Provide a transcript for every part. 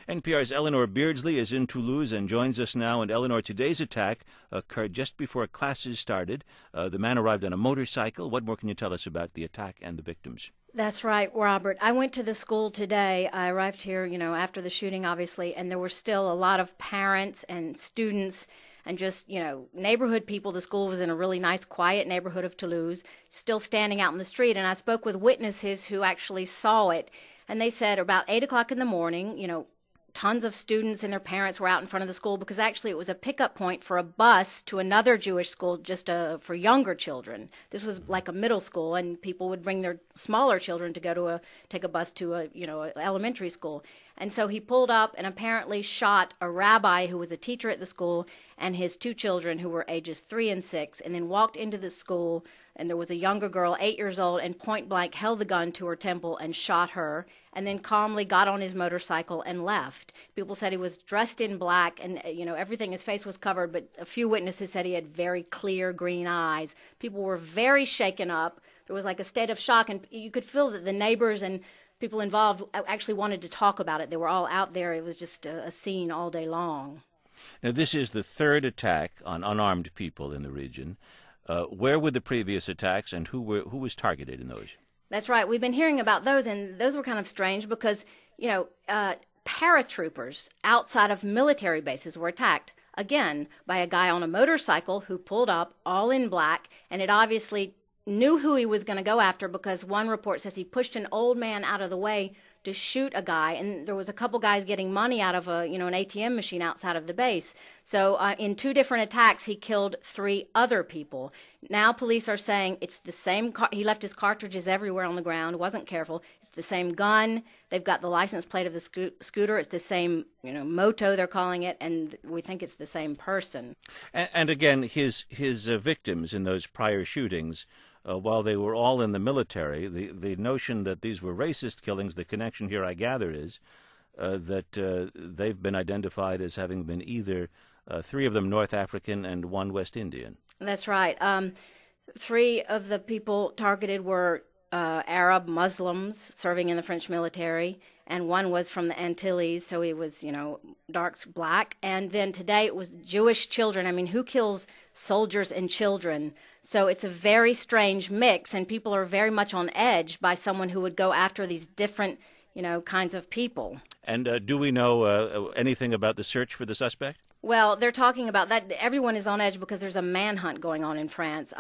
NPR's ELEANOR BeardsLEY is in Toulouse and joins us now. And ELEANOR, today's attack occurred just before classes started. The man arrived on a motorcycle. What more can you tell us about the attack and the victims? That's right, Robert. I went to the school today. I arrived here, after the shooting, obviously, and there were still a lot of parents and students and just, neighborhood people. The school was in a really nice, quiet neighborhood of Toulouse, still standing out in the street. And I spoke with witnesses who actually saw it. And they said about 8 o'clock in the morning, tons of students and their parents were out in front of the school because actually it was a pickup point for a bus to another Jewish school just for younger children. This was like a middle school, and people would bring their smaller children to go to take a bus to a elementary school. And so he pulled up and apparently shot a rabbi who was a teacher at the school and his two children who were ages 3 and 6, and then walked into the school, and there was a younger girl, 8 years old, and point blank held the gun to her temple and shot her, and then calmly got on his motorcycle and left. People said he was dressed in black, and everything, his face was covered, but a few witnesses said he had very clear green eyes. People were very shaken up. There was like a state of shock, and you could feel that the neighbors and people involved actually wanted to talk about it. They were all out there. It was just a scene all day long. Now, this is the third attack on unarmed people in the region. Where were the previous attacks, and who was targeted in those? That's right. We've been hearing about those, and those were kind of strange because, paratroopers outside of military bases were attacked, again, by a guy on a motorcycle who pulled up all in black, and it obviously knew who he was going to go after because one report says he pushed an old man out of the way to shoot a guy, and there was a couple guys getting money out of an ATM machine outside of the base. So in 2 different attacks, he killed 3 other people. Now police are saying it's the same car. He left his cartridges everywhere on the ground, wasn't careful. It's the same gun. They've got the license plate of the scooter. It's the same, moto, they're calling it, and we think it's the same person. And again, his victims in those prior shootings, while they were all in the military, the notion that these were racist killings, the connection here, I gather, is that they've been identified as having been either 3 of them North African and 1 West Indian. That's right. 3 of the people targeted were Arab Muslims serving in the French military, and 1 was from the Antilles, so he was, dark black. And then today it was Jewish children. I mean, who kills soldiers and children? So it's a very strange mix, and people are very much on edge by someone who would go after these different, kinds of people. And do we know anything about the search for the suspect? Well, they're talking about that. Everyone is on edge because there's a manhunt going on in France.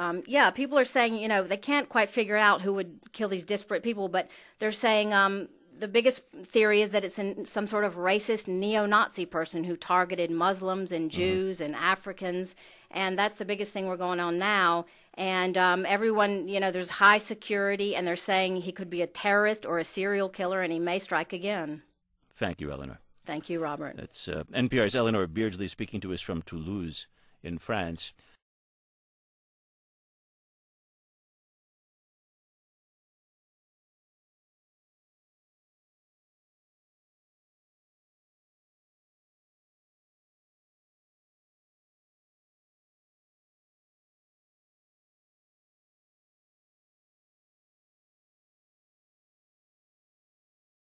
People are saying, they can't quite figure out who would kill these disparate people, but they're saying the biggest theory is that it's some sort of racist neo-Nazi person who targeted Muslims and Jews and Africans, and that's the biggest thing we're going on now. And everyone, there's high security, and they're saying he could be a terrorist or a serial killer, and he may strike again. Thank you, ELEANOR. Thank you, Robert. That's NPR's ELEANOR BeardsLEY speaking to us from Toulouse in France.